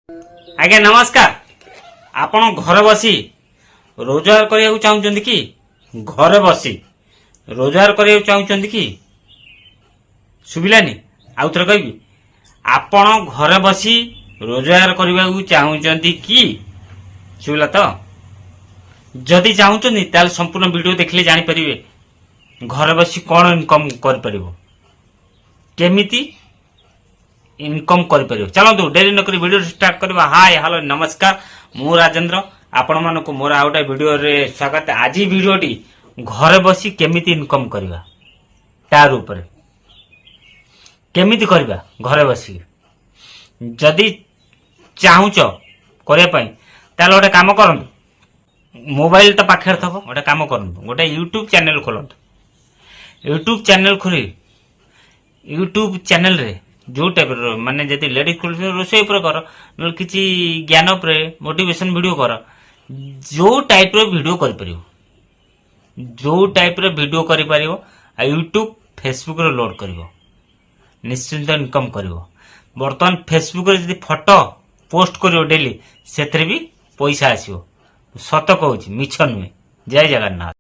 आज्ञा नमस्कार। आपण घर बसी रोजगार करने चाहते कि घर बसी रोजगार करने चाहते कि सुविलानी आउ थे कह आपण घर बसी रोजगार करने को चाहते कि सुविला तो जदि चाहते ताल संपूर्ण वीडियो देखले जानीपर घर बसी कौन इनकम कर केमिति इनकम कर चलतु डेरी नक वीडियो स्टार्ट करवा। हाय हेलो नमस्कार मु राजेंद्र आपण मानक मोर आ गोटे वीडियो रे स्वागत। आज वीडियोटी घर बसी केमिति इनकम करवा तार ऊपर केमिति करवा घर बसी जदि चाहूच करने ताल गोटे काम कर मोबाइल तो पाखे थब गोटे काम कर गोटे यूट्यूब चैनल खोलत यूट्यूब चैनल खोली यूट्यूब चैनल रे जो टाइप माने जदि लेडीज खोल रोषे कर किसी ज्ञान मोटिवेशन वीडियो कर जो टाइप वीडियो कर जो टाइप वीडियो कर यूट्यूब फेसबुक रे लोड कर निश्चिंत इनकम कर। बर्तमान फेसबुक रे जदि फोटो पोस्ट कर डेली से भी पैसा आसो सत कहूँ मिछ नुहे। जय जगन्नाथ।